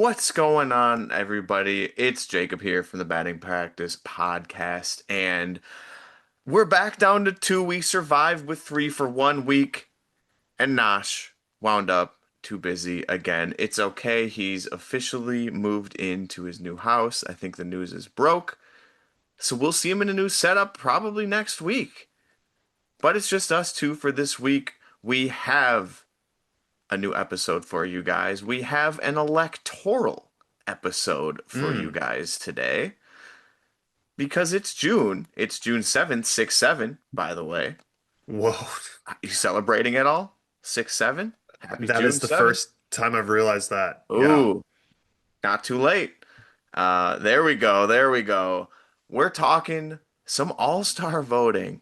What's going on, everybody? It's Jacob here from the Batting Practice Podcast, and we're back down to two. We survived with three for 1 week, and Nosh wound up too busy again. It's okay. He's officially moved into his new house. I think the news is broke, so we'll see him in a new setup probably next week. But it's just us two for this week. We have a new episode for you guys. We have an electoral episode for you Mm. guys today because it's June. It's June 7th, 6-7, by the way. Whoa. Are you celebrating at all? 6-7? Happy That is June the 7th. first time I've realized that. Yeah. Ooh, not too late. There we go. There we go. We're talking some all-star voting.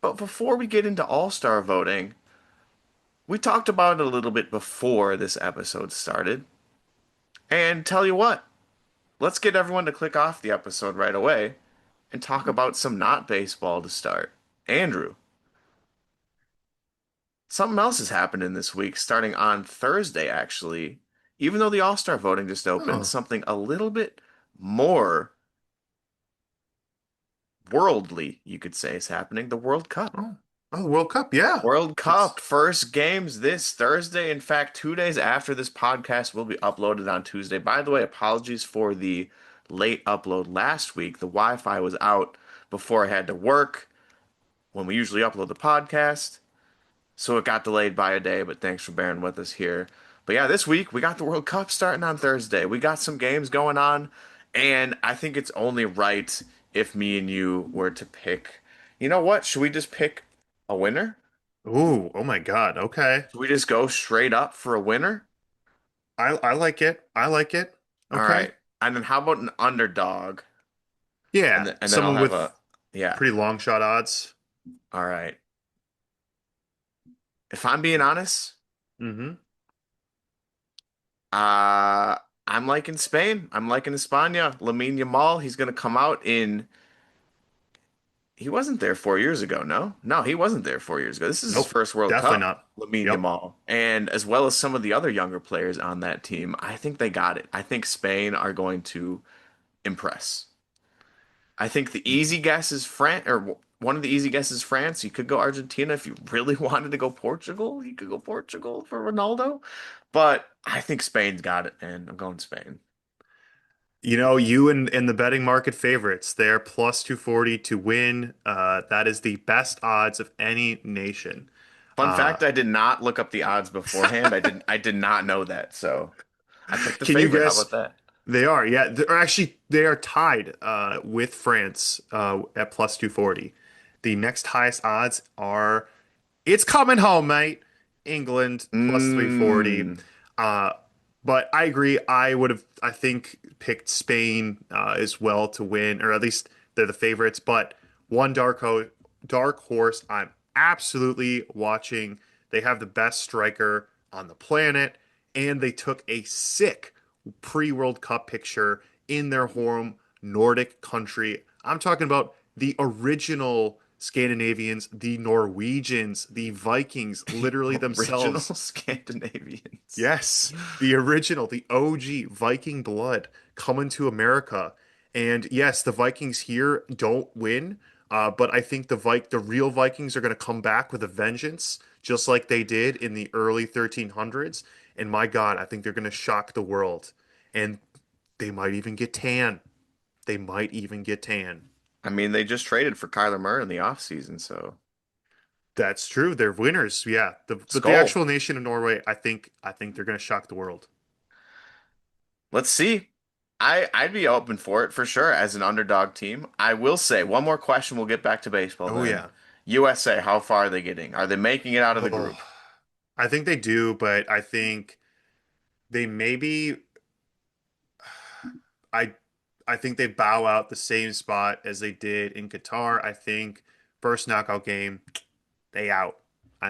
But before we get into all-star voting, we talked about it a little bit before this episode started. And tell you what, let's get everyone to click off the episode right away and talk about some not baseball to start. Andrew, something else is happening this week, starting on Thursday, actually. Even though the All-Star voting just opened, Oh. something a little bit more worldly, you could say, is happening. The World Cup. Oh. Oh, the World Cup. Yeah. World It's Cup first games this Thursday. In fact, 2 days after this podcast will be uploaded on Tuesday. By the way, apologies for the late upload last week. The Wi-Fi was out before I had to work when we usually upload the podcast. So it got delayed by a day, but thanks for bearing with us here. But yeah, this week we got the World Cup starting on Thursday. We got some games going on, and I think it's only right if me and you were to pick. You know what? Should we just pick a winner? Ooh, oh my God. Okay. Should we just go straight up for a winner? I like it. I like it. All Okay. right. And then how about an underdog? And Yeah. then I'll Someone have a with yeah. pretty long shot odds. All right. If I'm being honest, Mm-hmm. uh I'm liking Spain. I'm liking España. Lamine Yamal, he's gonna come out in he wasn't there 4 years ago, no? No, he wasn't there 4 years ago. This is his Nope. first World Definitely Cup, not. Lamine Yep. Yamal. And as well as some of the other younger players on that team, I think they got it. I think Spain are going to impress. I think the easy guess is France, or one of the easy guesses is France. You could go Argentina if you really wanted to go Portugal. You could go Portugal for Ronaldo. But I think Spain's got it, and I'm going Spain. You and the betting market favorites, they're plus 240 to win. That is the best odds of any nation. Fun Uh, fact, I did not look up the odds beforehand. I did not know that. So I picked the can you favorite. How guess? about that? They are, yeah. They are tied with France at plus 240. The next highest odds are it's coming home, mate. England plus 340. Mm, Uh, but I agree. I think, picked Spain as well to win, or at least they're the favorites. But one dark horse I'm absolutely watching. They have the best striker on the planet, and they took a sick pre-World Cup picture in their home Nordic country. I'm talking about the original Scandinavians, the Norwegians, the Vikings, the literally original themselves. Scandinavians. Yes, the original, the OG Viking blood coming to America. And yes, the Vikings here don't win, but I think the real Vikings are going to come back with a vengeance, just like they did in the early 1300s. And my God, I think they're going to shock the world. And they might even get tan. They might even get tan. I mean, they just traded for Kyler Murray in the offseason, so That's true. They're winners. Yeah. But the Skull. actual nation of Norway, I think they're going to shock the world. Let's see. I'd be open for it for sure as an underdog team. I will say one more question. We'll get back to baseball Oh then. yeah. USA, how far are they getting? Are they making it out of the Oh, group? I think they do, but I think they maybe I I think they bow out the same spot as they did in Qatar. I think first knockout game, they out.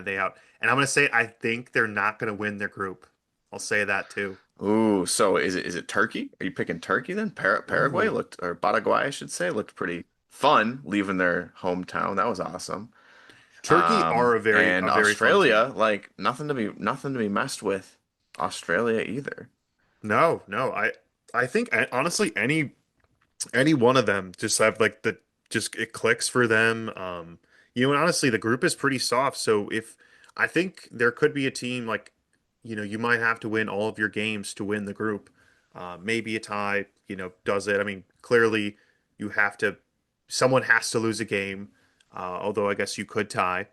They out. And I'm gonna say I think they're not gonna win their group. I'll say that too. Ooh, so is it Turkey? Are you picking Turkey then? Paraguay Ooh. looked, or Paraguay, I should say, looked pretty fun leaving their hometown. That was awesome. Turkey are a very And a very fun team. Australia, like nothing to be messed with. Australia either. No, no. I think honestly any one of them just have like the just it clicks for them. And honestly, the group is pretty soft. So if I think there could be a team like, you might have to win all of your games to win the group. Maybe a tie, does it. I mean, clearly you have to, someone has to lose a game. Although I guess you could tie.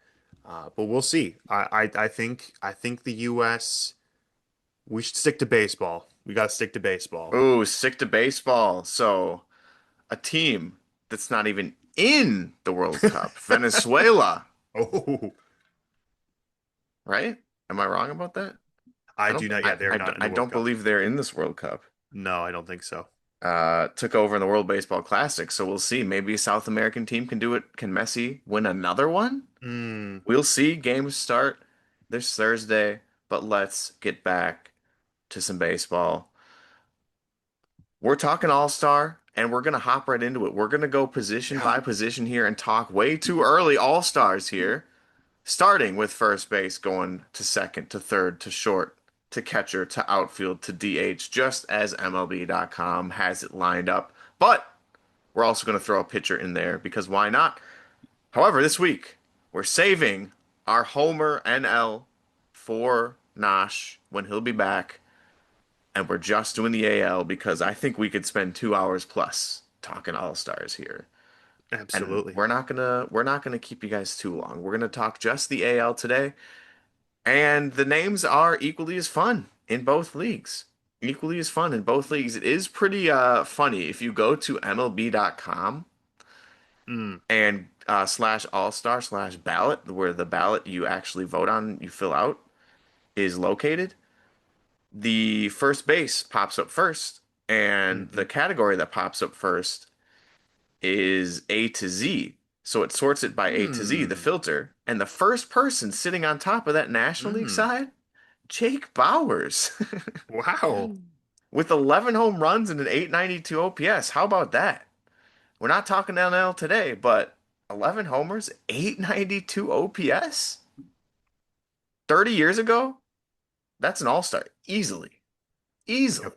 But we'll see. I think the US, we should stick to baseball. We got to stick to baseball. Ooh, stick to baseball. So, a team that's not even in the World Cup, Venezuela, Oh, right? Am I wrong about that? I do not. Yeah, they're not in I the World don't Cup. believe they're in this World Cup. No, I don't think so. Took over in the World Baseball Classic, so we'll see. Maybe a South American team can do it. Can Messi win another one? Hmm. We'll see. Games start this Thursday, but let's get back to some baseball. We're talking All-Star, and we're gonna hop right into it. We're gonna go position Yeah. by position here and talk way too early All-Stars here, starting with first base, going to second, to third, to short, to catcher, to outfield, to DH, just as MLB.com has it lined up. But we're also going to throw a pitcher in there because why not? However, this week we're saving our Homer NL for Nosh when he'll be back, and we're just doing the AL because I think we could spend 2 hours plus talking All Stars here. And Absolutely. we're not gonna keep you guys too long. We're gonna talk just the AL today, and the names are equally as fun in both leagues. Equally as fun in both leagues. It is pretty funny if you go to MLB.com Hmm. and slash all star slash ballot, where the ballot you actually vote on, you fill out, is located. The first base pops up first, and Hmm. the category that pops up first is A to Z. So it sorts it by A to Z, the Hmm. filter. And the first person sitting on top of that National League Hmm. side, Jake Bowers, Wow. with 11 home runs and an 892 OPS. How about that? We're not talking NL today, but 11 homers, 892 OPS? 30 years ago? That's an all-star. Easily. Yep. Easily.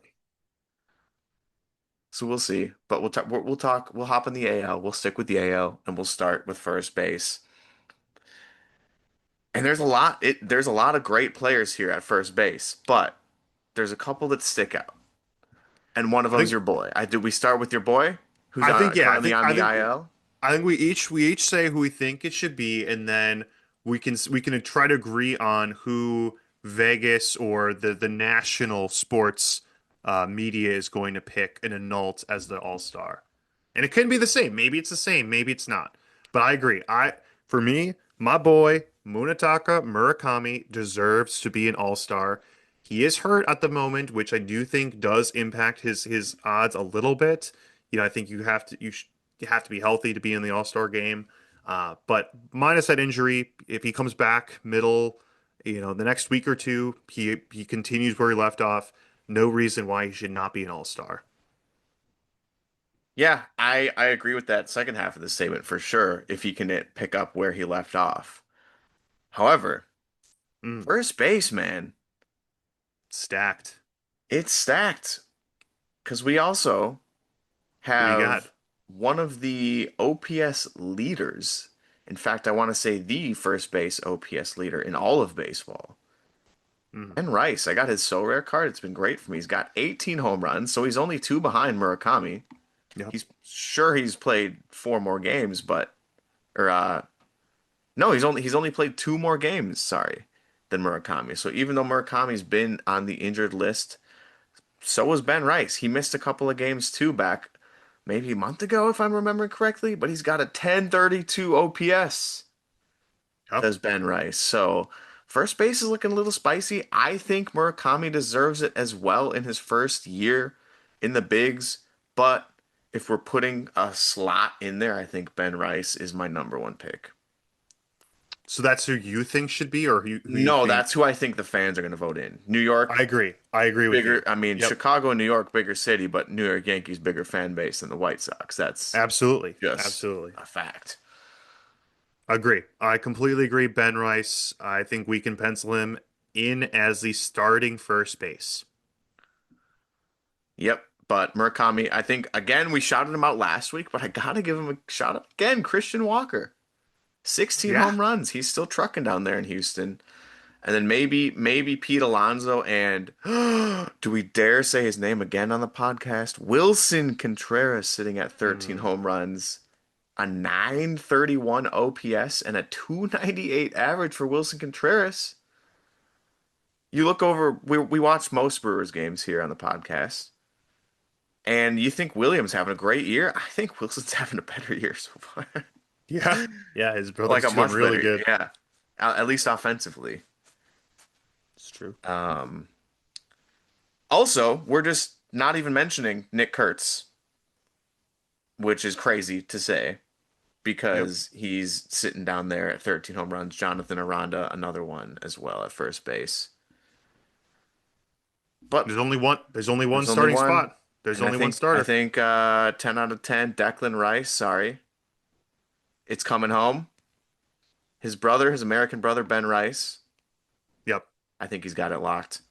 So we'll see. But we'll hop in the AL. We'll stick with the AL and we'll start with first base. And there's a lot of great players here at first base, but there's a couple that stick out. And one of I them's think your boy. Do we start with your boy who's I think yeah, I currently think on I the think IL? I think we each say who we think it should be, and then we can try to agree on who Vegas or the national sports media is going to pick and annult as the all-star. And it can be the same. Maybe it's the same. Maybe it's not. But I agree. For me, my boy Munetaka Murakami deserves to be an all-star. He is hurt at the moment, which I do think does impact his odds a little bit. I think you have to be healthy to be in the All-Star game. But minus that injury, if he comes back middle, the next week or two, he continues where he left off. No reason why he should not be an All-Star. Yeah, I agree with that second half of the statement for sure, if he can pick up where he left off. However, Mm, first base, man, stacked. it's stacked because we also Who you got? have one of the OPS leaders. In fact, I want to say the first base OPS leader in all of baseball. Mm, And Rice, I got his so rare card. It's been great for me. He's got 18 home runs, so he's only two behind Murakami. yep. He's played four more games, but or no, he's only played two more games, sorry, than Murakami. So even though Murakami's been on the injured list, so was Ben Rice. He missed a couple of games too back maybe a month ago, if I'm remembering correctly, but he's got a 1032 OPS, Yep. does Ben Rice. So first base is looking a little spicy. I think Murakami deserves it as well in his first year in the bigs, but if we're putting a slot in there, I think Ben Rice is my number one pick. So that's who you think should be, or who you No, that's think? who I think the fans are going to vote in. New I York, agree. I agree with bigger, you. I mean, Yep. Chicago and New York, bigger city, but New York Yankees, bigger fan base than the White Sox. That's Absolutely. just Absolutely. a fact. Agree. I completely agree. Ben Rice, I think we can pencil him in as the starting first base. Yep. But Murakami, I think again we shouted him out last week, but I gotta give him a shout out again. Christian Walker, 16 Yeah. home runs. He's still trucking down there in Houston. And then maybe Pete Alonso and do we dare say his name again on the podcast? Wilson Contreras sitting at 13 Mm. home runs, a 931 OPS and a 298 average for Wilson Contreras. You look over, we watch most Brewers games here on the podcast, and you think Williams having a great year. I think Wilson's having a better year so far. Yeah. Yeah, his Like brother's a doing much really better, good. yeah. At least offensively. It's true. Um, Also, we're just not even mentioning Nick Kurtz, which is crazy to say Yep. because he's sitting down there at 13 home runs. Jonathan Aranda, another one as well at first base. But There's only one there's only starting one, spot. There's and I only one think I starter. think 10 out of 10, Declan Rice, sorry. It's coming home. His brother, his American brother Ben Rice, Yep. I think he's got it locked.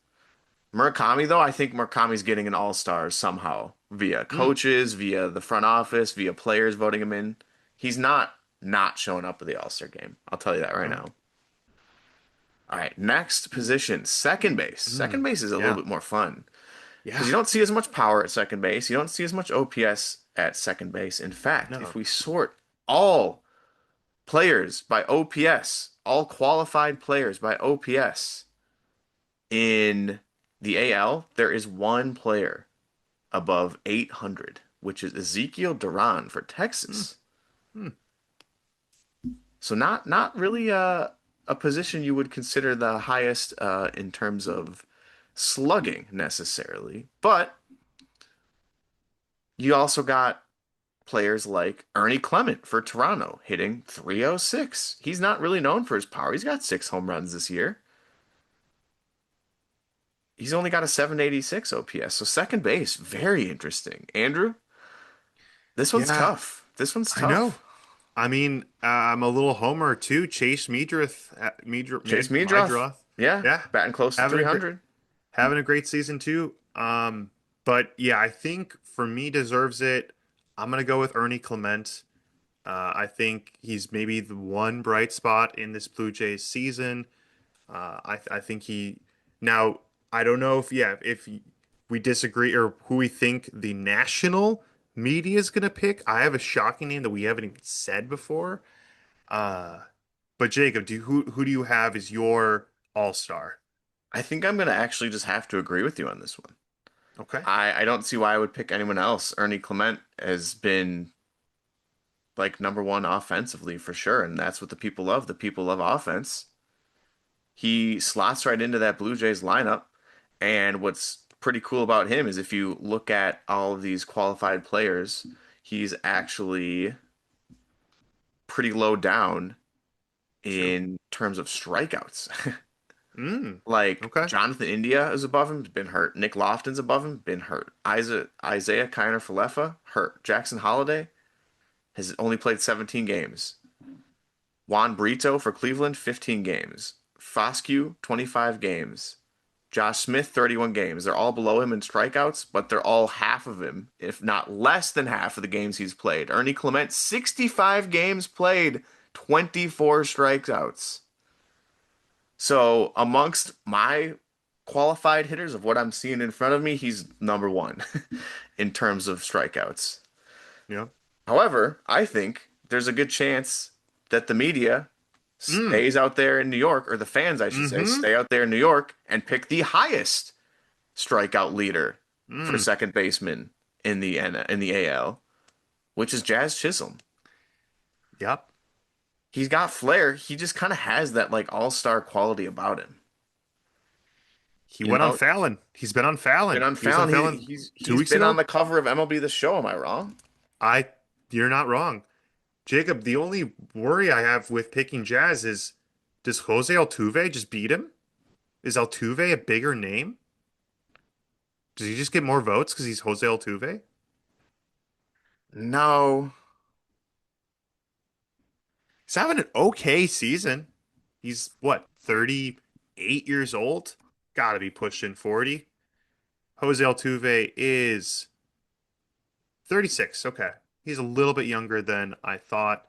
Murakami, though, I think Murakami's getting an all-star somehow via Mm. coaches, via the front office, via players voting him in. He's not showing up at the all-star game. I'll tell you that right No. now. All right, next position, second base. Second Mm. base is a little Yeah. bit more fun because Yeah. you don't see as much power at second base. You don't see as much OPS at second base. In fact, if No. we sort all players by OPS, all qualified players by OPS in the AL, there is one player above 800, which is Ezekiel Duran for Mm. Texas. Mm. So not really a position you would consider the highest in terms of slugging necessarily, but you also got players like Ernie Clement for Toronto hitting 306. He's not really known for his power. He's got 6 home runs this year. He's only got a 786 OPS. So second base, very interesting. Andrew, this one's Yeah. tough. This one's I know. tough. I mean, I'm a little homer too. Chase Chase Meadroth, Meidroth. yeah, Yeah. batting close to Having a great 300. having a great season too. But yeah, I think for me deserves it. I'm gonna go with Ernie Clement. I think he's maybe the one bright spot in this Blue Jays season. I think he now I don't know if we disagree or who we think the national media is gonna pick. I have a shocking name that we haven't even said before. Uh, but Jacob, who do you have as your all star? I think I'm gonna actually just have to agree with you on this one. Okay. I don't see why I would pick anyone else. Ernie Clement has been like number one offensively for sure, and that's what the people love. The people love offense. He slots right into that Blue Jays lineup, and what's pretty cool about him is if you look at all of these qualified players, he's actually pretty low down True. in terms of strikeouts. Mm. Like Okay. Jonathan India is above him, been hurt. Nick Lofton's above him, been hurt. Isaiah Kiner Falefa, hurt. Jackson Holliday has only played 17 games. Juan Brito for Cleveland, 15 games. Foscue, 25 games. Josh Smith, 31 games. They're all below him in strikeouts, but they're all half of him, if not less than half of the games he's played. Ernie Clement, 65 games played, 24 strikeouts. So amongst my qualified hitters of what I'm seeing in front of me, he's number one in terms of strikeouts. Yeah. However, I think there's a good chance that the media Mm. stays out there in New York, or the fans, I should say, Mm-hmm. stay out there in New York and pick the highest strikeout leader for Mm. second baseman in the AL, which is Jazz Chisholm. Yep. He's got flair. He just kind of has that like all-star quality about him. He You went on know, Fallon. He's been on been Fallon. on He was on Fallon. Fallon two He's weeks been on ago. the cover of MLB The Show. Am I wrong? I, you're not wrong. Jacob, the only worry I have with picking Jazz is does Jose Altuve just beat him? Is Altuve a bigger name? Does he just get more votes because he's Jose Altuve? No. He's having an okay season. He's what, 38 years old? Gotta be pushing 40. Jose Altuve is 36. Okay. He's a little bit younger than I thought.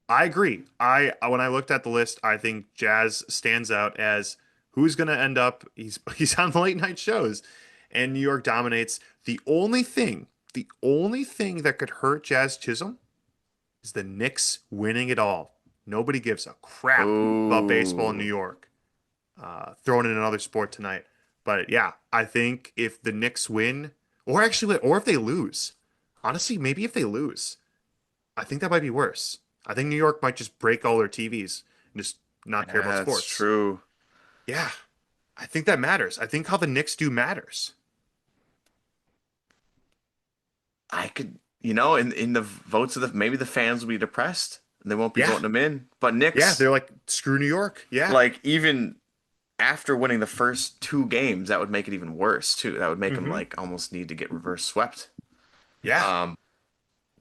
I agree. I when I looked at the list, I think Jazz stands out as who's going to end up. He's on the late night shows, and New York dominates. The only thing that could hurt Jazz Chisholm is the Knicks winning it all. Nobody gives a crap about baseball in New Ooh. York. Throwing in another sport tonight, but yeah, I think if the Knicks win, or if they lose, honestly, maybe if they lose. I think that might be worse. I think New York might just break all their TVs and just not care about Yeah, that's sports. true. Yeah, I think that matters. I think how the Knicks do matters. I could, in the votes of maybe the fans will be depressed and they won't be Yeah, voting him in. But yeah, Knicks, they're like, screw New York. Yeah. like even after winning the first two games, that would make it even worse too. That would make him Mm-hmm. like almost need to get reverse swept. Yeah. Um,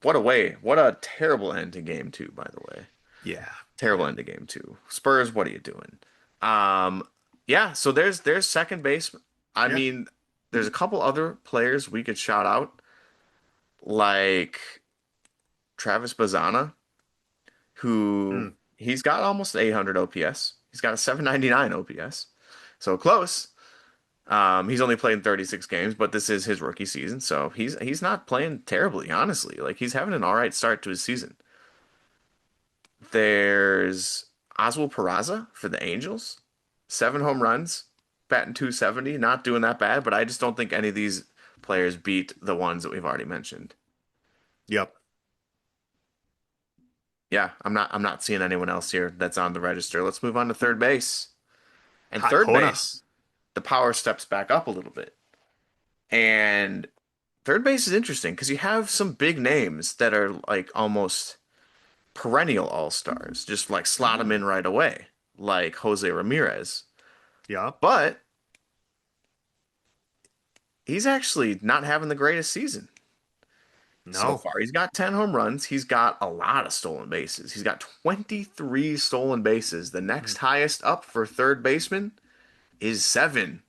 what a terrible end to game two, by the way. Yeah. Terrible Yeah. end to game two. Spurs, what are you doing? Um, yeah, so there's second base. I Yeah. mean, there's a couple other players we could shout out, like Travis Bazana, who Mm. he's got almost 800 OPS. He's got a 799 OPS. So close. He's only played in 36 games, but this is his rookie season, so he's not playing terribly, honestly. Like he's having an all right start to his season. There's Oswald Peraza for the Angels. 7 home runs, batting 270, not doing that bad, but I just don't think any of these players beat the ones that we've already mentioned. Yep. Yeah, I'm not seeing anyone else here that's on the register. Let's move on to third base. And third Hold on. base, the power steps back up a little bit. And third base is interesting because you have some big names that are like almost perennial all-stars, just like slot them Mm. in right away, like Jose Ramirez. Yep. But he's actually not having the greatest season so No. far. He's got 10 home runs. He's got a lot of stolen bases. He's got 23 stolen bases. The Mm. next highest up for third baseman is 7.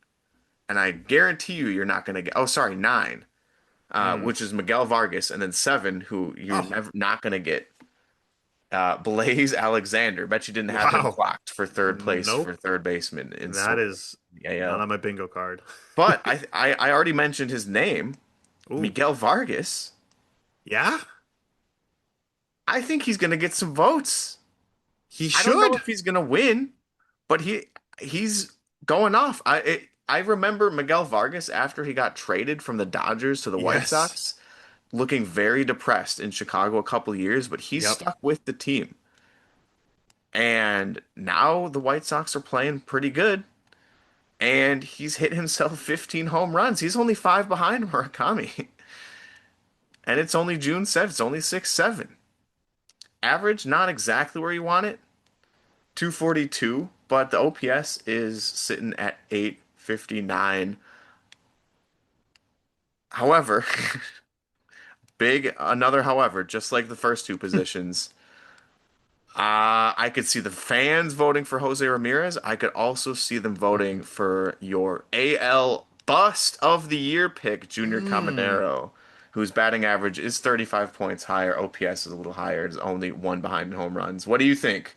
And I guarantee you're not going to get, oh, sorry, 9, Mm. which is Miguel Vargas. And then 7, who you're Oh, never not going to get, Blaze Alexander. Bet you didn't have him wow. clocked for third place for Nope. third baseman in That stolen is in the not AL. on my bingo card. But I already mentioned his name, Ooh. Miguel Vargas. Yeah. I think he's going to get some votes. He I don't know should. if he's going to win, but he's going off. I remember Miguel Vargas after he got traded from the Dodgers to the White Yes. Sox, looking very depressed in Chicago a couple of years, but he's Yep. stuck with the team. And now the White Sox are playing pretty good, and he's hit himself 15 home runs. He's only 5 behind Murakami. And it's only June 7th. It's only 6-7. Average, not exactly where you want it, 242, but the OPS is sitting at 859. However, another however, just like the first two positions, I could see the fans voting for Jose Ramirez. I could also see them voting for your AL Bust of the Year pick, Junior Mm. Caminero, whose batting average is 35 points higher. OPS is a little higher. It's only one behind in home runs. What do you think?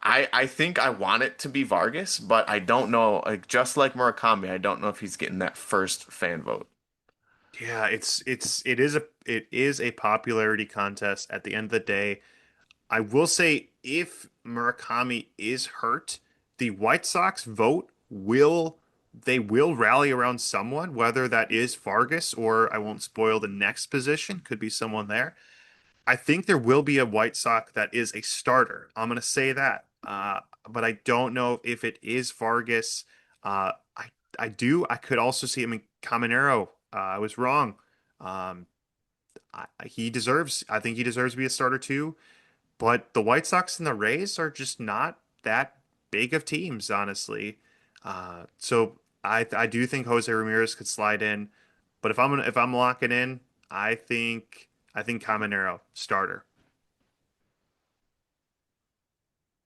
I think I want it to be Vargas, but I don't know. Like just like Murakami, I don't know if he's getting that first fan vote. Yeah, it is a popularity contest at the end of the day. I will say if Murakami is hurt, the White Sox vote will they will rally around someone, whether that is Vargas or I won't spoil the next position, could be someone there. I think there will be a White Sox that is a starter. I'm going to say that. But I don't know if it is Vargas. I do. I could also see him in Caminero. I was wrong. Um, he deserves. I think he deserves to be a starter too. But the White Sox and the Rays are just not that big of teams, honestly. So I do think Jose Ramirez could slide in. But if I'm locking in, I think Caminero starter.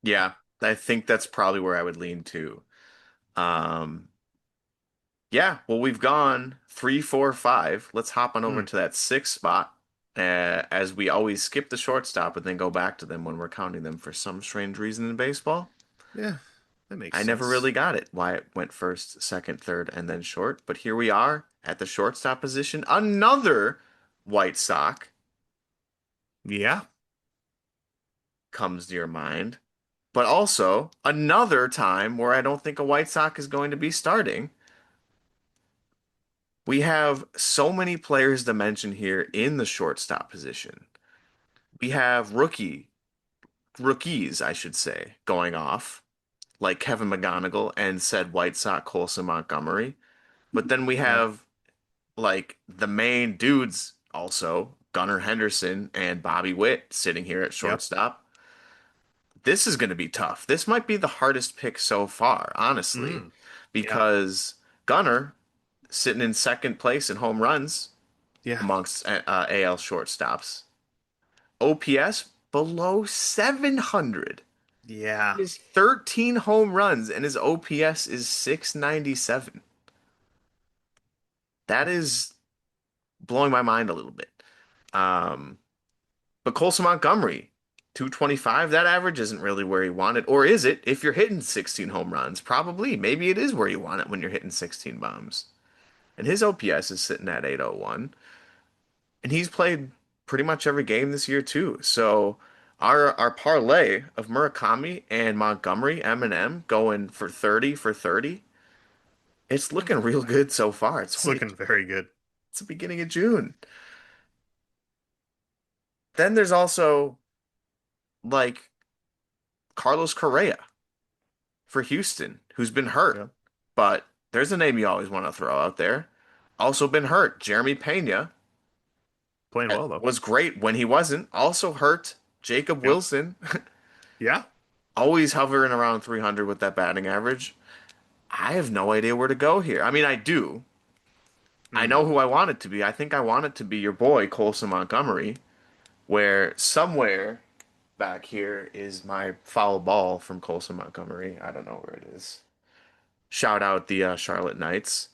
Yeah, I think that's probably where I would lean to. Um, Yeah, well, we've gone three, four, five. Let's hop on over Hmm. to that sixth spot, as we always skip the shortstop and then go back to them when we're counting them for some strange reason in baseball. Yeah, that makes I never really sense. got it why it went first, second, third, and then short. But here we are at the shortstop position. Another White Sox Yeah. comes to your mind, but also another time where I don't think a White Sox is going to be starting. We have so many players to mention here in the shortstop position. We have rookies, I should say, going off, like Kevin McGonigal and said White Sox Colson Montgomery. But then we Yep. have like the main dudes also, Gunnar Henderson and Bobby Witt sitting here at Yep. shortstop. This is going to be tough. This might be the hardest pick so far, honestly, Mm. Yeah. because Gunnar sitting in second place in home runs Yeah. amongst AL shortstops. OPS below 700. Yeah. He has 13 home runs and his OPS is 697. That is blowing my mind a little bit. Um, but Colson Montgomery, 225, that average isn't really where you want it. Or is it if you're hitting 16 home runs? Probably. Maybe it is where you want it when you're hitting 16 bombs. And his OPS is sitting at 801. And he's played pretty much every game this year too. So our parlay of Murakami and Montgomery, Eminem going for 30 for 30, it's Hmm. looking real good so far. It's looking very good. It's the beginning of June. Then there's also like Carlos Correa for Houston, who's been hurt, Yep. but there's a name you always want to throw out there. Also been hurt. Jeremy Pena Playing well though. was great when he wasn't. Also hurt. Jacob Yep. Wilson, Yeah. always hovering around 300 with that batting average. I have no idea where to go here. I mean, I do. I Hmm. know who I want it to be. I think I want it to be your boy, Colson Montgomery, where somewhere back here is my foul ball from Colson Montgomery. I don't know where it is. Shout out the Charlotte Knights.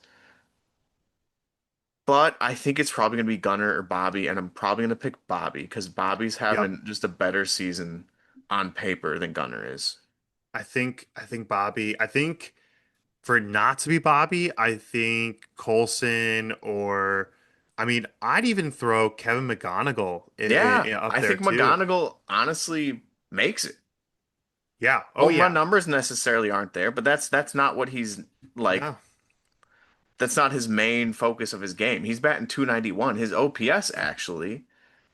But I think it's probably going to be Gunner or Bobby, and I'm probably going to pick Bobby because Bobby's Yep. having just a better season on paper than Gunner is. I think Bobby. I think for it not to be Bobby, I think Colson or I mean, I'd even throw Kevin McGonigal Yeah, up I there think too. McGonigal honestly makes it. Yeah. Oh Home run yeah. numbers necessarily aren't there, but that's not what he's like. No. That's not his main focus of his game. He's batting 291. His OPS actually,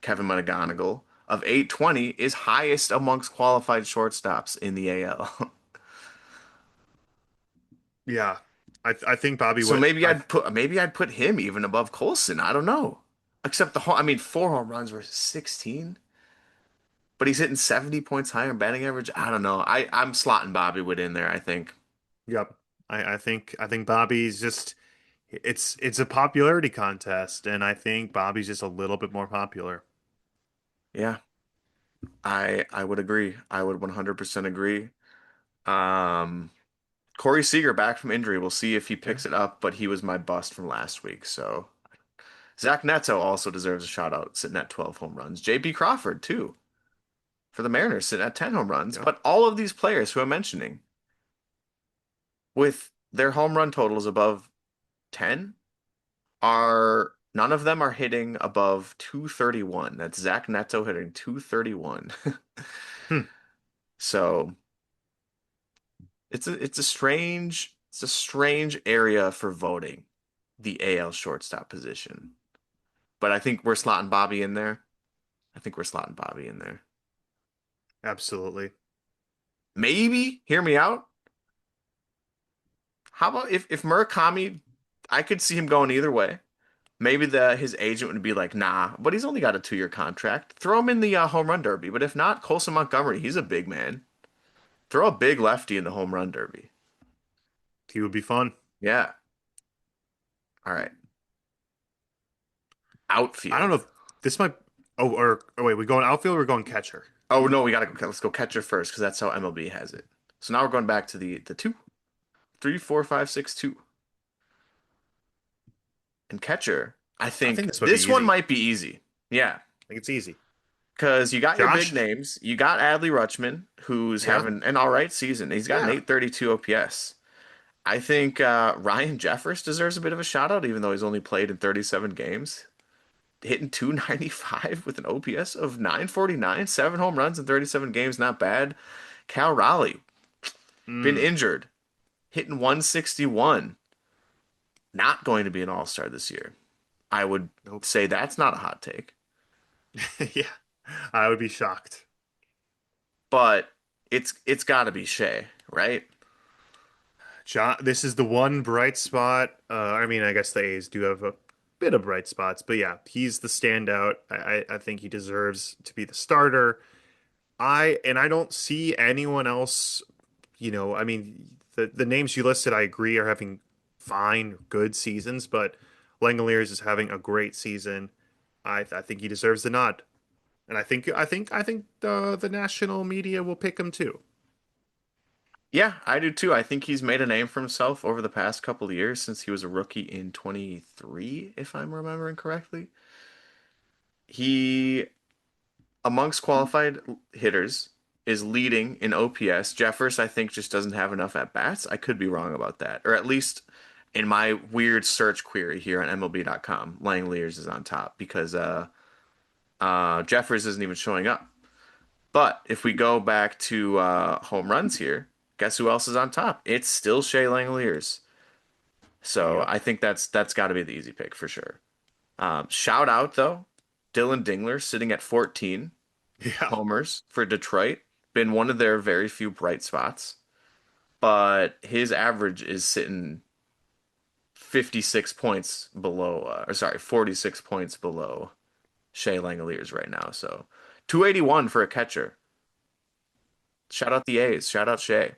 Kevin McGonigal of 820 is highest amongst qualified shortstops in the AL. Yeah. I think Bobby So would I maybe I'd put him even above Colson. I don't know. Except I mean, four home runs versus 16, but he's hitting 70 points higher in batting average. I don't know. I'm slotting Bobby Wood in there, I think. yep. I think Bobby's just it's a popularity contest and I think Bobby's just a little bit more popular. Yeah, I would agree. I would 100% agree. Um, Corey Seager back from injury. We'll see if he Yeah. picks it up, but he was my bust from last week. So Zach Neto also deserves a shout out, sitting at 12 home runs. JP Crawford too for the Mariners, sitting at 10 home runs. Yep. But all of these players who I'm mentioning, with their home run totals above 10, are none of them are hitting above 231. That's Zach Neto hitting 231. Hmm. So it's a strange area for voting the AL shortstop position. But I think we're slotting Bobby in there. I think we're slotting Bobby in there. Absolutely. Maybe, hear me out. How about if Murakami, I could see him going either way. Maybe the his agent would be like, nah, but he's only got a 2-year contract. Throw him in the home run derby. But if not, Colson Montgomery, he's a big man. Throw a big lefty in the home run derby. He would be fun. Yeah. All right. I don't know Outfield. if this might. Oh wait, we going outfield or we're going catcher? Oh no, we gotta go. Let's go catcher first because that's how MLB has it. So now we're going back to the two, three, four, five, six, two. and catcher, I I think think this would be this one easy. might be easy. Yeah, I think it's easy. because you got your big Josh? names. You got Adley Rutschman, who's Yeah. having an all right season. He's got an Yeah. 832 OPS. I think Ryan Jeffers deserves a bit of a shout out, even though he's only played in 37 games. Hitting 295 with an OPS of 949, 7 home runs in 37 games, not bad. Cal Raleigh, been Mm. injured, hitting 161, not going to be an all-star this year. I would Nope. say that's not a hot take, Yeah. I would be shocked. but it's got to be Shea, right? John, this is the one bright spot. I mean, I guess the A's do have a bit of bright spots, but yeah, he's the standout. I think he deserves to be the starter. I don't see anyone else. I mean, the names you listed, I agree, are having fine, good seasons, but Langoliers is having a great season. I think he deserves the nod, and I think the national media will pick him too. Yeah, I do too. I think he's made a name for himself over the past couple of years since he was a rookie in 23, if I'm remembering correctly. He amongst qualified hitters, is leading in OPS. Jeffers, I think, just doesn't have enough at bats. I could be wrong about that, or at least in my weird search query here on MLB.com, Langeliers is on top because Jeffers isn't even showing up. But if we go back to home runs here, guess who else is on top? It's still Shea Langeliers. So Yep. I think that's got to be the easy pick for sure. Shout out though, Dylan Dingler sitting at 14 Yeah. homers for Detroit. Been one of their very few bright spots, but his average is sitting 56 points below, or sorry, 46 points below Shea Langeliers right now. So 281 for a catcher. Shout out the A's. Shout out Shea.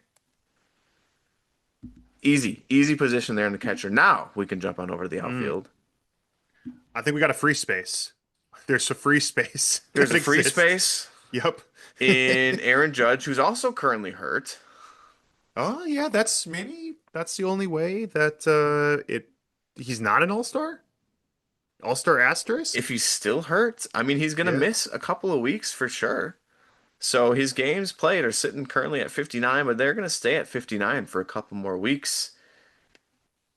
Easy, easy position there in the catcher. Now we can jump on over to the Mm. outfield. I think we got a free space. There's a free space There's that a free exists. space Yep. in Aaron Judge, who's also currently hurt. Oh yeah, that's the only way that it he's not an all-star? All-star If asterisk? he's still hurt, I mean, he's going to Yeah. miss a couple of weeks for sure. So his games played are sitting currently at 59, but they're going to stay at 59 for a couple more weeks.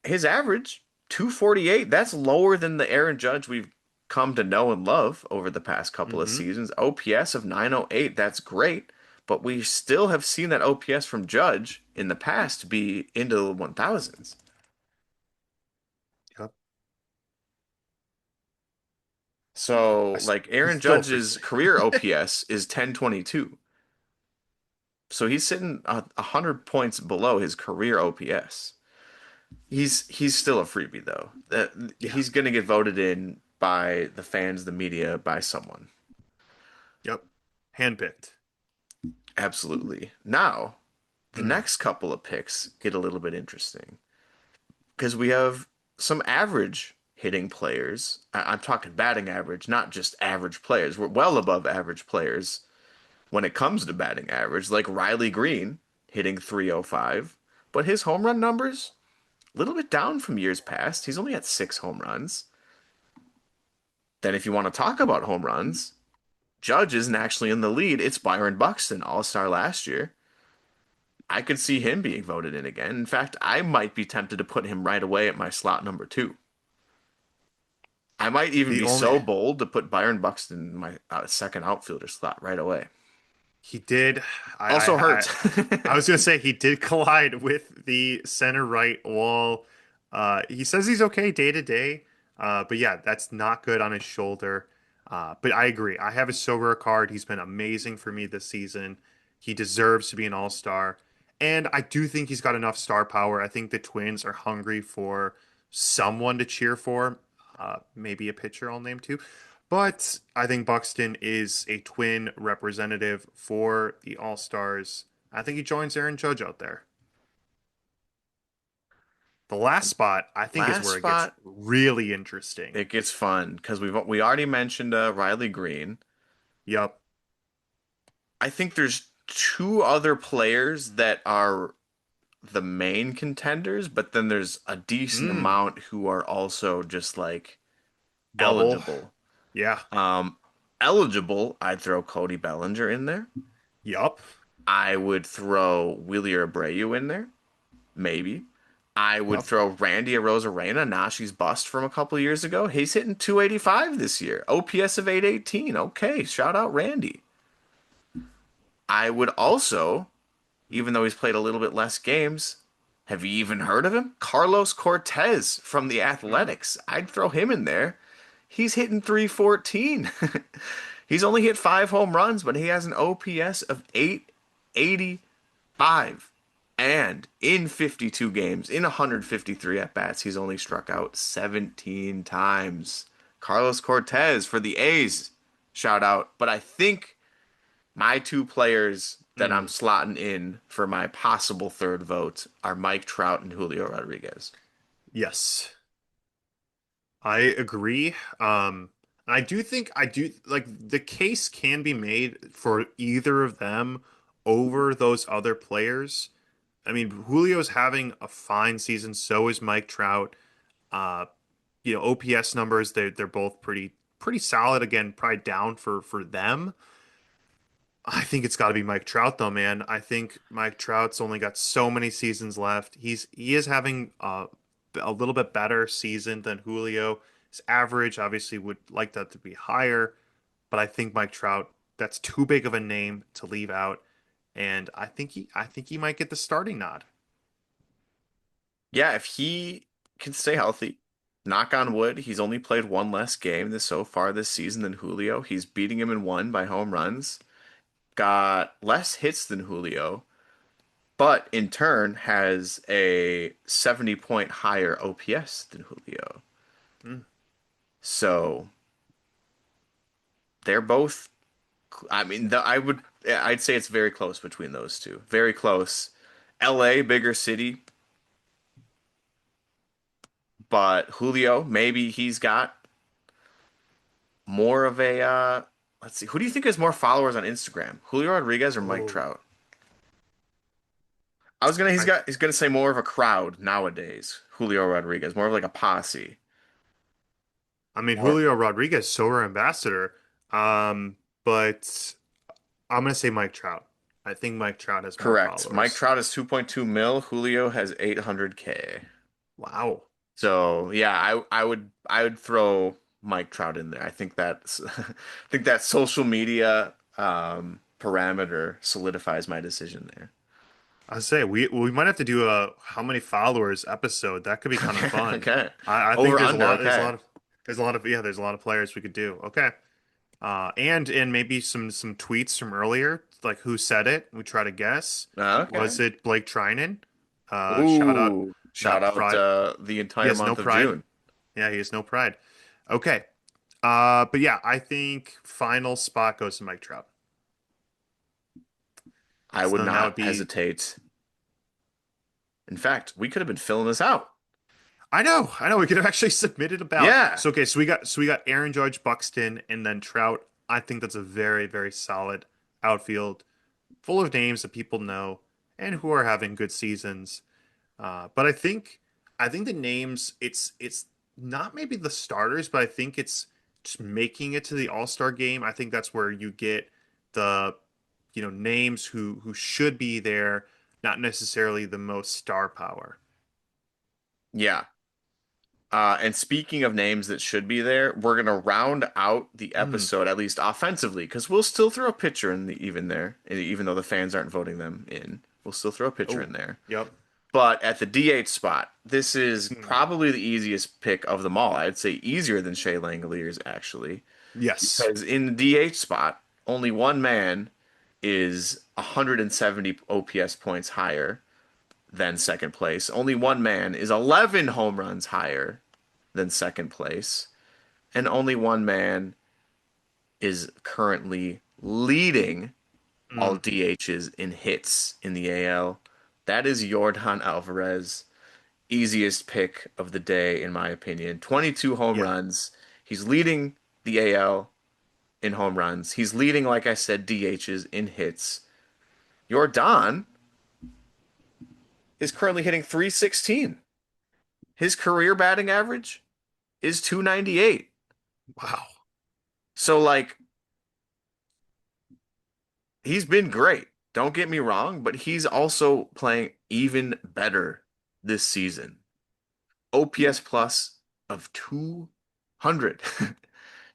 His average, 248, that's lower than the Aaron Judge we've come to know and love over the past couple of Mm-hmm. seasons. OPS of 908, that's great, but we still have seen that OPS from Judge in the past be into the 1000s. Yep. So, like He's Aaron still a free Judge's space. career OPS is 1022. So he's sitting 100 points below his career OPS. He's still a freebie though. That Yeah. he's gonna get voted in by the fans, the media, by someone. Yep. Handpicked. Absolutely. Now, the Mm. next couple of picks get a little bit interesting because we have some average hitting players. I'm talking batting average, not just average players. We're well above average players when it comes to batting average, like Riley Green hitting 305, but his home run numbers a little bit down from years past. He's only at 6 home runs. Then, if you want to talk about home runs, Judge isn't actually in the lead. It's Byron Buxton, All-Star last year. I could see him being voted in again. In fact, I might be tempted to put him right away at my slot number two. I might even The be only so bold to put Byron Buxton in my second outfielder slot right away. he did I Also I I, hurt. I was gonna say he did collide with the center right wall. He says he's okay day to day. But yeah, that's not good on his shoulder. But I agree. I have a Sorare card. He's been amazing for me this season. He deserves to be an all-star. And I do think he's got enough star power. I think the Twins are hungry for someone to cheer for. Maybe a pitcher I'll name too. But I think Buxton is a Twin representative for the All-Stars. I think he joins Aaron Judge out there. The last spot, I think, is Last where it gets spot, really interesting. it gets fun because we already mentioned Riley Green. Yup. I think there's two other players that are the main contenders, but then there's a decent Mm, amount who are also just like bubble. eligible. Yeah. Um, eligible, I'd throw Cody Bellinger in there. Yup. I would throw Willie Abreu in there, maybe. I would Yup. throw Randy Arozarena, Nashi's bust from a couple years ago. He's hitting 285 this year. OPS of 818. Okay, shout out Randy. I would also, even though he's played a little bit less games, have you even heard of him? Carlos Cortez from the Mm, Athletics. I'd throw him in there. He's hitting 314. He's only hit 5 home runs, but he has an OPS of 885. And in 52 games, in 153 at bats, he's only struck out 17 times. Carlos Cortez for the A's. Shout out. But I think my two players that I'm mm. slotting in for my possible third vote are Mike Trout and Julio Rodriguez. Yes. I agree. I do think I do like the case can be made for either of them over those other players. I mean, Julio's having a fine season, so is Mike Trout. Uh, OPS numbers, they're both pretty solid. Again, probably down for them. I think it's got to be Mike Trout though, man. I think Mike Trout's only got so many seasons left. He is having a little bit better season than Julio. His average obviously would like that to be higher, but I think Mike Trout, that's too big of a name to leave out, and I think he might get the starting nod. Yeah, if he can stay healthy, knock on wood, he's only played one less game this so far this season than Julio. He's beating him in one by home runs. Got less hits than Julio, but in turn has a 70-point higher OPS than Julio. Mm. So they're both, I mean, I'd say it's very close between those two. Very close. LA, bigger city, but Julio, maybe he's got more of a, let's see, who do you think has more followers on Instagram? Julio Rodriguez or Mike Oh, Trout? I was gonna, I he's gonna say more of a crowd nowadays. Julio Rodriguez, more of like a posse. I mean Or Julio Rodriguez, Solar Ambassador, um, but I'm gonna say Mike Trout. I think Mike Trout has more correct. Mike followers. Trout has 2.2 mil. Julio has 800K. Wow. So yeah, I would throw Mike Trout in there. I think that's I think that social media parameter solidifies my decision there. I say we might have to do a how many followers episode. That could be kind of Okay, fun. okay. I think Over under, okay. there's a lot of players we could do. Okay. And maybe some tweets from earlier, like who said it. We try to guess. Okay. Was it Blake Trinan? Shout out, Ooh, shout not out pride. the He entire has no month of pride. June. Yeah, he has no pride. Okay. But yeah, I think final spot goes to Mike Trout. I So would then that would not be hesitate. In fact, we could have been filling this out. I know. We could have actually submitted a ballot. Yeah. So we got Aaron Judge, Buxton, and then Trout. I think that's a very, very solid outfield, full of names that people know and who are having good seasons. But I think the names it's not maybe the starters, but I think it's just making it to the All-Star game. I think that's where you get the names who should be there, not necessarily the most star power. Yeah. And speaking of names that should be there, we're gonna round out the Mm. episode at least offensively, because we'll still throw a pitcher in the even there, even though the fans aren't voting them in. We'll still throw a pitcher Oh, in there. yep. But at the DH spot, this is Mm. probably the easiest pick of them all. I'd say easier than Shea Langeliers actually, Yes. because in the DH spot, only one man is 170 OPS points higher than second place. Only one man is 11 home runs higher than second place. And only one man is currently leading all Mm. DHs in hits in the AL. That is Yordan Alvarez. Easiest pick of the day, in my opinion. 22 home Yeah. runs. He's leading the AL in home runs. He's leading, like I said, DHs in hits. Yordan is currently hitting 316. His career batting average is 298. Wow. So like he's been great. Don't get me wrong, but he's also playing even better this season. OPS plus of 200.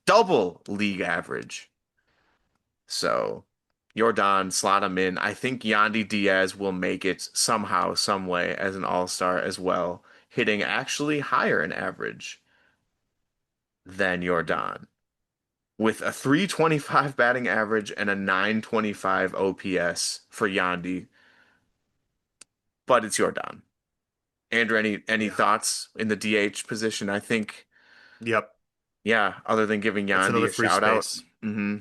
Double league average. So Jordan, slot him in. I think Yandy Diaz will make it somehow, some way as an all-star as well, hitting actually higher in average than Jordan, with a 325 batting average and a 925 OPS for Yandy, but it's Jordan. Andrew, any Yeah. thoughts in the DH position? I think, Yep. yeah, other than giving That's Yandy another a free shout out. space. Hmm.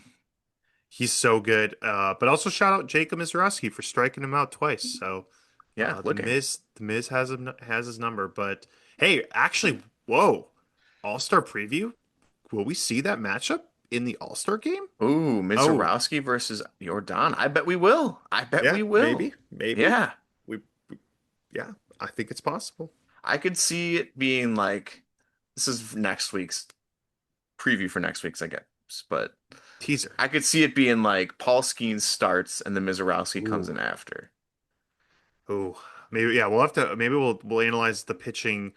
He's so good. But also shout out Jacob Mizraski for striking him out twice. So Yeah, the looking. Miz has his number. But hey, actually, whoa, All Star preview. Will we see that matchup in the All Star game? Ooh, Oh, Mizorowski versus Jordan. I bet we will. I bet yeah, we will. maybe. Yeah, We yeah, I think it's possible. I could see it being like this is next week's preview for next week's, I guess. But Teaser. I could see it being like Paul Skeens starts and then Mizorowski comes Ooh, in after. ooh. Maybe yeah. We'll have to. Maybe we'll analyze the pitching,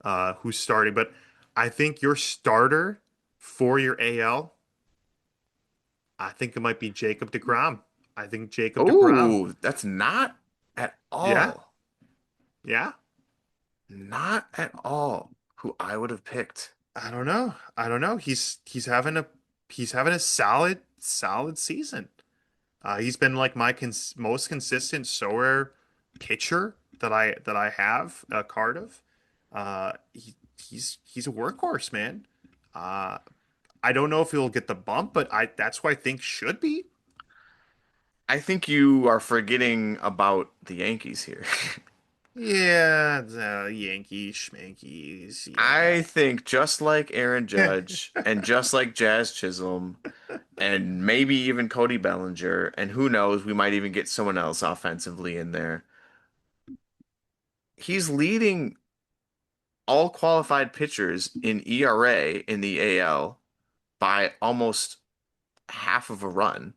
who's starting. But I think your starter for your AL. I think it might be Jacob deGrom. I think Jacob deGrom. Ooh, that's not at Yeah, all, yeah. not at all who I would have picked. I don't know. I don't know. He's having a solid season. He's been like my most consistent so rare pitcher that I have a card of. He's a workhorse, man. Uh, I don't know if he'll get the bump, but I that's who I think should be. I think you are forgetting about the Yankees here. Yeah, the Yankees, Schmankeys, yeah. I think just like Aaron Judge and just like Jazz Chisholm and maybe even Cody Bellinger, and who knows, we might even get someone else offensively in there. He's leading all qualified pitchers in ERA in the AL by almost half of a run.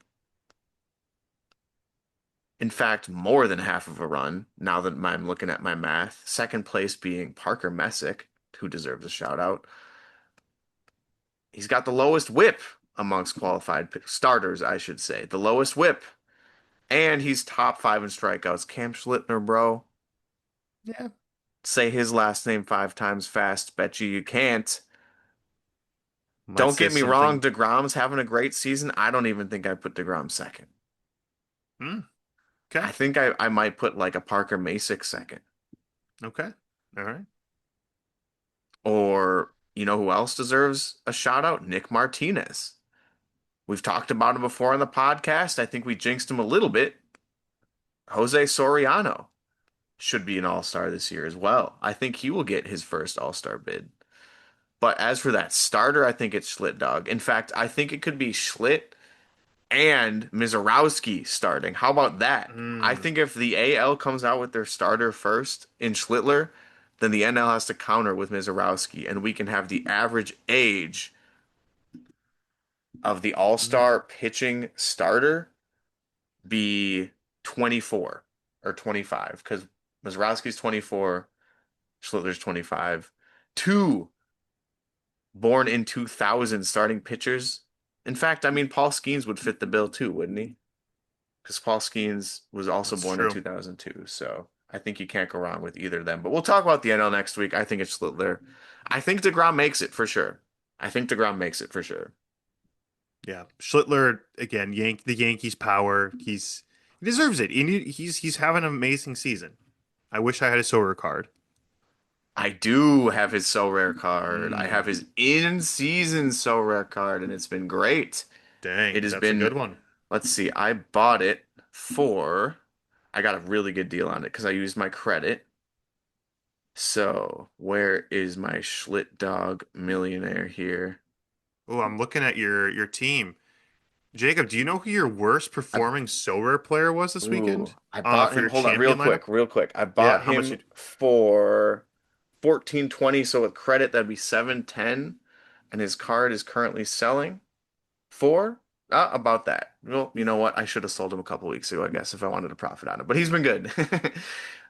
In fact, more than half of a run, now that I'm looking at my math. Second place being Parker Messick, who deserves a shout out. He's got the lowest whip amongst qualified starters, I should say. The lowest whip. And he's top five in strikeouts. Cam Schlittner, bro. Yeah. Say his last name 5 times fast. Bet you can't. Might Don't say get me wrong, something. DeGrom's having a great season. I don't even think I put DeGrom second. Hmm. Okay. I think I might put like a Parker Masick second. Okay. All right. Or you know who else deserves a shout out? Nick Martinez. We've talked about him before on the podcast. I think we jinxed him a little bit. Jose Soriano should be an all-star this year as well. I think he will get his first all-star bid. But as for that starter, I think it's Schlitt dog. In fact, I think it could be Schlitt and Mizorowski starting. How about that? I Hmm. think if the AL comes out with their starter first in Schlittler, then the NL has to counter with Mizorowski, and we can have the average age of the Hmm. all-star pitching starter be 24 or 25 because Mizorowski's 24, Schlittler's 25. Two born in 2000 starting pitchers. In fact, I mean, Paul Skeens would fit the bill too, wouldn't he? Because Paul Skeens was also That's born in true. 2002. So I think you can't go wrong with either of them. But we'll talk about the NL next week. I think it's Schlittler. I think DeGrom makes it for sure. I think DeGrom makes it for sure. Yeah. Schlittler again, the Yankees power. He deserves it. He's having an amazing season. I wish I had a Sower card. I do have his so rare card. I have Hmm. his in season so rare card, and it's been great. Dang, It has that's a been, good one. let's see, I bought it for, I got a really good deal on it because I used my credit. So, where is my Schlitt Dog millionaire here? Oh, I'm looking at your team. Jacob, do you know who your worst I performing sober player was this ooh, weekend? I bought For him. your Hold on, real champion lineup? quick, real quick. I Yeah, bought how much him you for 14.20, so with credit that'd be 7.10, and his card is currently selling for about that. Well, you know what? I should have sold him a couple weeks ago, I guess, if I wanted to profit on it. But he's been good.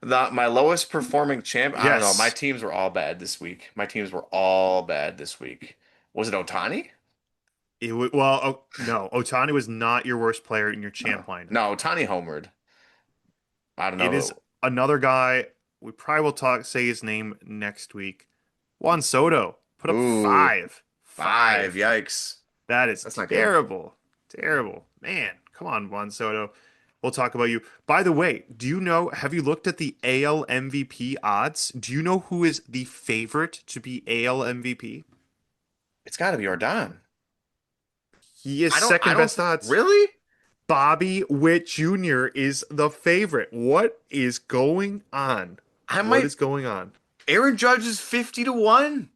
My lowest performing champ, I don't know. My Yes. teams were all bad this week. My teams were all bad this week. Was it Otani? Well, oh, no, Otani was not your worst player in your champ No. lineup. No, Otani homered. I don't It is know. another guy. We probably will say his name next week. Juan Soto put up Ooh, five. five. Five. Yikes. That is That's not good. terrible. Terrible. Man, come on, Juan Soto. We'll talk about you. By the way, have you looked at the AL MVP odds? Do you know who is the favorite to be AL MVP? It's got to be Ordon. He is I second don't best think, odds. really? Bobby Witt Jr. is the favorite. What is going on? I What might, is going on? Aaron Judge is 50 to 1.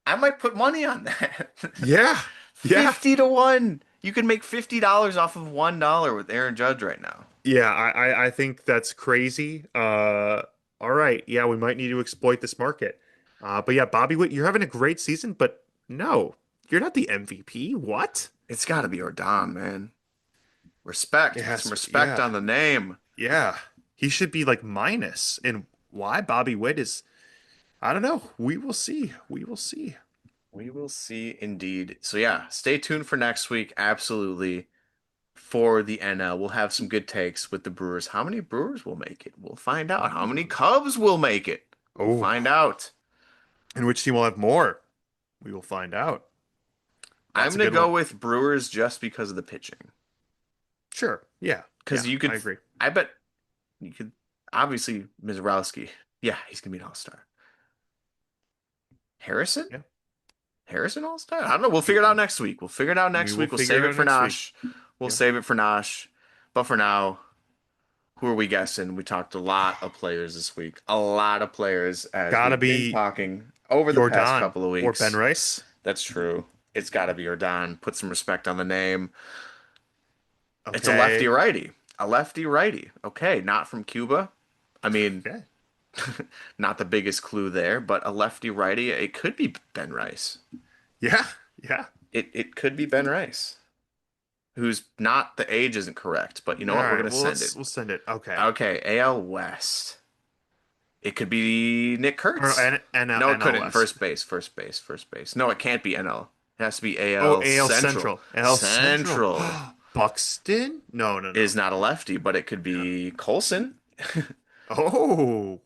I might put money on that. Yeah. Yeah. 50 to 1. You can make $50 off of $1 with Aaron Judge right now. Yeah, I think that's crazy. All right. Yeah, we might need to exploit this market. But yeah, Bobby Witt, you're having a great season, but no, you're not the MVP. What? It's got to be Ordon, man. Respect. Put some Yes, respect yeah, on the name. yeah. He should be like minus. And why Bobby Witt is, I don't know. We will see. We will see. We will see indeed. So yeah, stay tuned for next week. Absolutely. For the NL, we'll have some good takes with the Brewers. How many Brewers will make it? We'll find out. How many Ooh. Cubs will make it? We'll Oh, find out. and which team will have more? We will find out. I'm That's a gonna good go one. with Brewers just because of the pitching. Sure. Yeah. Because Yeah, you I could, agree. I bet you could, obviously, Mizorowski. Yeah, he's gonna be an all-star. Harrison? Yeah. Harrison all-star? I don't know. We'll figure it out next week. We'll figure it out We next will week. We'll figure save it it out for next week. Nosh. We'll Yeah. save it for Nosh. But for now, who are we guessing? We talked a lot of players this week. A lot of players as Gotta we've been be talking over the past Jordan couple of or Ben weeks. Rice. That's true. It's got to be Ordon. Put some respect on the name. It's a lefty Okay. righty. A lefty righty. Okay, not from Cuba. I mean, Yeah. not the biggest clue there, but a lefty righty. It could be Ben Rice. Yeah. Yeah. It could be Ben Rice, who's not the age isn't correct, but you know All what? We're right. gonna Well, send it. we'll send it. Okay. Okay, AL West. It could be Nick Or Kurtz. No, it NL couldn't. West. First base, first base, first base. No, it can't be NL. It has to be Oh, AL AL Central. Central. AL Central. Central Buxton? No, no, is no. not a lefty, but it could Yeah. be Colson. Oh,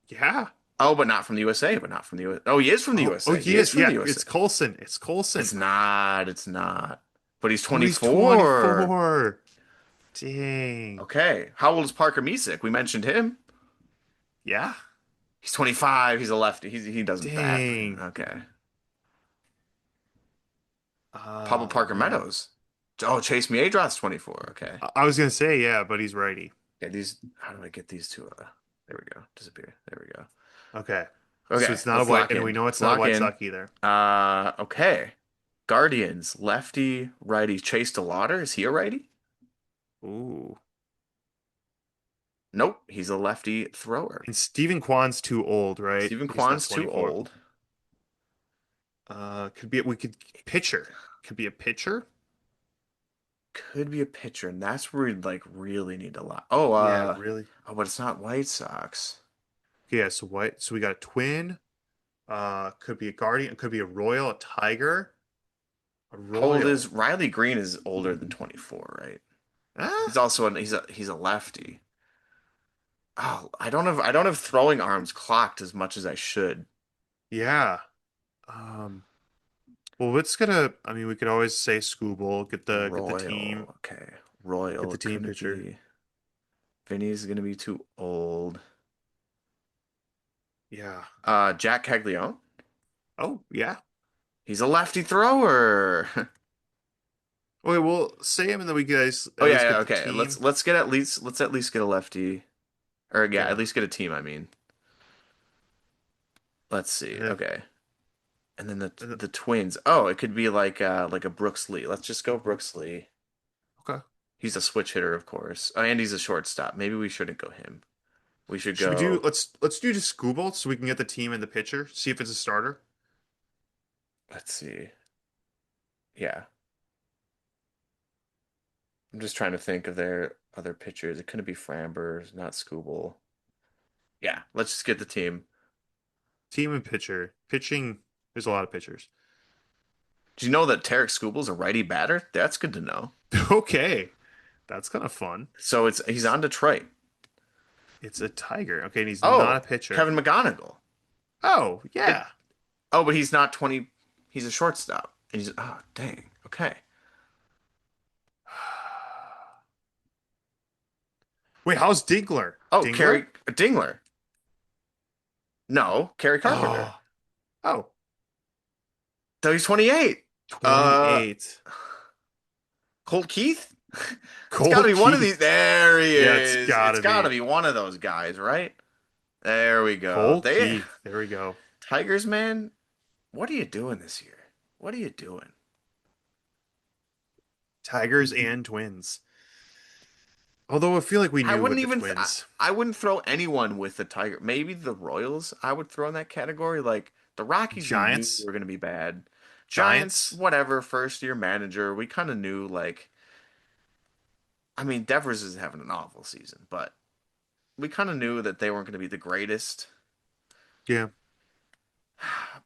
yeah. Oh, but not from the USA, but not from the USA. Oh, he is from the Oh, USA. He he is is. from the Yeah, USA. it's Colson. It's Colson. It's not. It's not. But he's Oh, he's 24. 24. Dang. Okay. How old is Parker Misick? We mentioned him. Yeah. He's 25. He's a lefty. He doesn't bat. Dang. Okay. Pablo Oh, Parker man. Meadows. Oh, Chase Miedrad's 24. Okay. I was gonna say yeah, but he's righty. Yeah, these. How do I get these to? There we go. Disappear. There we go. Okay. So Okay, it's not a let's white, lock and we in. know Let's it's not a lock White in. Sox either. Okay. Guardians, lefty, righty. Chase DeLauder, is he a righty? Ooh. Nope, he's a lefty thrower. And Stephen Kwan's too old, right? Stephen He's not Kwan's too 24. old. Could be we could pitcher. Could be a pitcher. Could be a pitcher, and that's where we'd like really need to lock. Yeah, really. Oh, but it's not White Sox. Yeah, so what? So we got a twin. Could be a guardian. Could be a royal, a tiger, a How old royal. is Riley Green? Is older than 24, right? Ah, He's also he's a lefty. Oh, I don't have throwing arms clocked as much as I should. yeah. Um. Well, what's gonna? I mean, we could always say Scooble. Get the team. Royal, okay. Get Royal, the it team couldn't pitcher. be. Vinny's gonna be too old. Yeah. Jack Caglione. Oh, yeah. He's a lefty thrower. Okay, we'll say him, and then we guys Oh at yeah, least yeah, get the okay. team. Let's at least get a lefty, or yeah, at Okay. least get a team. I mean, let's see. And then, Okay, and then and then- the Twins. Oh, it could be like a Brooks Lee. Let's just go Brooks Lee. He's a switch hitter, of course. And he's a shortstop. Maybe we shouldn't go him. We should Should we do go, let's do just Scooble so we can get the team and the pitcher, see if it's a starter. let's see. Yeah. I'm just trying to think of their other pitchers. It couldn't be Frambers, not Scooble. Yeah, let's just get the team. Team and pitcher. Pitching, there's a lot of pitchers. Do you know that Tarek Scooble's a righty batter? That's good to know. Okay. That's kind of fun. So he's on Detroit. It's a tiger. Okay, and he's not a Oh, pitcher. Kevin McGonigal. Oh, It, yeah. oh, but he's not 20. He's a shortstop. And he's, oh, dang. Okay. Wait, how's Dinkler? Oh, Dingler? Kerry Dingler. No, Kerry Carpenter. Oh. Oh, So he's 28. Uh, 28. Colt Keith? It's got to Cole be one of these. Keith. There he Yeah, it's is. It's gotta got to be. be one of those guys, right? There we go. Cole Keith. There we go. Tigers, man, what are you doing this year? What are you doing? Tigers and Twins. Although I feel like we I knew wouldn't with the even Twins. I wouldn't throw anyone with the Tiger. Maybe the Royals I would throw in that category. Like the Rockies, we knew Giants? were going to be bad. Giants, Giants? whatever, first year manager. We kind of knew like I mean Devers is having an awful season, but we kind of knew that they weren't going to be the greatest. Yeah.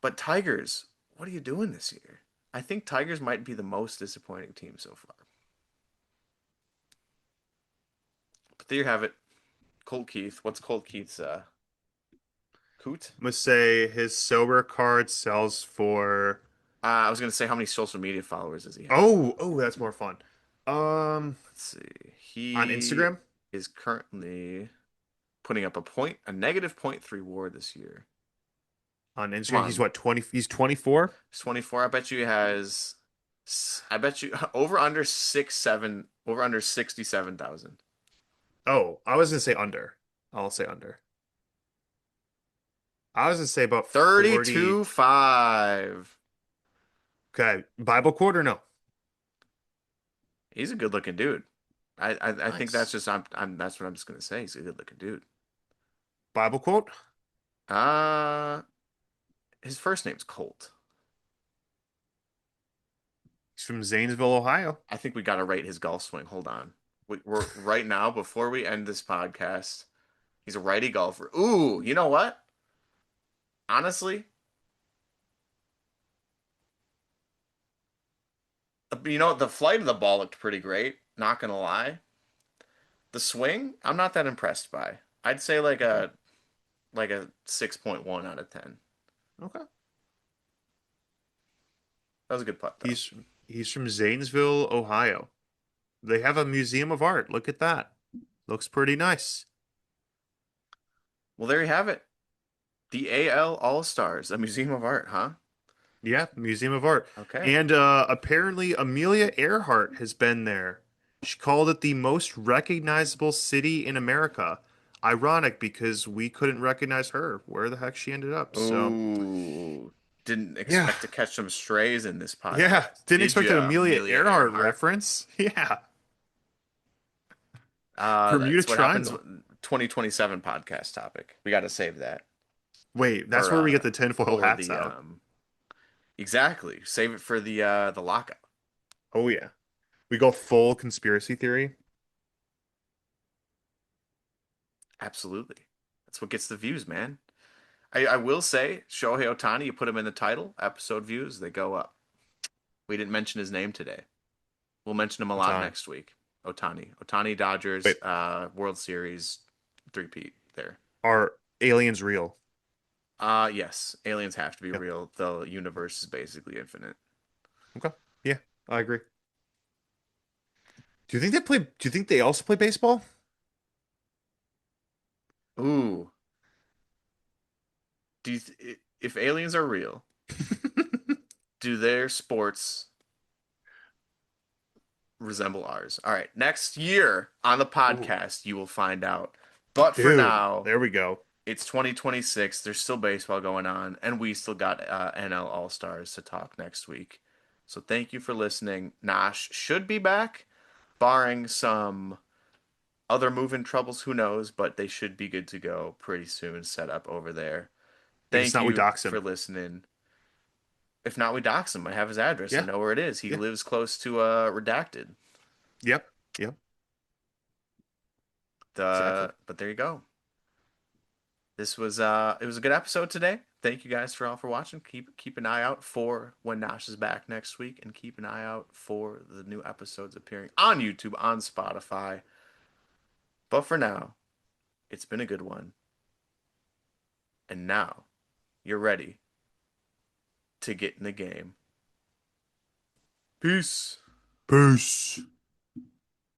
But Tigers, what are you doing this year? I think Tigers might be the most disappointing team so far. But there you have it. Colt Keith. What's Colt Keith's coot? I'm gonna say his sober card sells for I was gonna say how many social media followers does he have? oh, that's more fun. Let's see. On He Instagram? is currently putting up a negative point 0.3 WAR this year. On Come Instagram, he's on, what, 20? He's 24? he's 24. I bet you he has. I bet you over under 6 7 over under 67,000. Oh, I was gonna say under. I'll say under. I was gonna say about 40. 32 5. Okay, Bible quote or no? He's a good looking dude. I think that's Nice. just that's what I'm just gonna say. He's a good looking dude. Bible quote? Uh his first name's Colt. He's from Zanesville, Ohio. I think we gotta rate his golf swing. Hold on. We're right now before we end this podcast. He's a righty golfer. Ooh, you know what? Honestly, the flight of the ball looked pretty great. Not gonna lie. The swing, I'm not that impressed by. I'd say Okay. like a 6.1 out of 10. Okay. That was a good putt though. He's from Zanesville, Ohio. They have a museum of art. Look at that. Looks pretty nice. Well, there you have it. The AL All-Stars, a museum of art, huh? Yeah, Museum of Art. Okay. And apparently Amelia Earhart has been there. She called it the most recognizable city in America. Ironic because we couldn't recognize her. Where the heck she ended up. So, Ooh, didn't yeah. expect to catch some strays in this Yeah, podcast, didn't did expect an you, Amelia Amelia Earhart Earhart? reference. Yeah. Bermuda That's what happens. Triangle. 2027 podcast topic. We got to save that Wait, that's for where we get the tinfoil hats the out. exactly. Save it for the lockout. Oh yeah. We go full conspiracy theory. Absolutely. That's what gets the views, man. I will say, Shohei Ohtani, you put him in the title, episode views, they go up. We didn't mention his name today. We'll mention him a lot Time. next week. Ohtani. Ohtani Dodgers, Wait, World Series three-peat there. are aliens real? Yes. Aliens have to be Yep. real. The universe is basically infinite. Okay. Yeah, I agree. Do you think they also play baseball? Ooh. If aliens are real, do their sports resemble ours? All right, next year on the Ooh, podcast, you will find out. But for dude, now, there we go. it's 2026. There's still baseball going on, and we still got NL All Stars to talk next week. So thank you for listening. Nash should be back. barring some other moving troubles, who knows, but they should be good to go pretty soon, set up over there. If it's Thank not, we you dox for him. listening. If not, we dox him. I have his address. I Yeah. know where it is. He Yeah. lives close to Redacted. Yep. Yep. Exactly. But there you go. This was it was a good episode today. Thank you guys for all for watching. Keep an eye out for when Nosh is back next week, and keep an eye out for the new episodes appearing on YouTube, on Spotify. But for now, it's been a good one. And now you're ready to get in the game. Peace. Peace.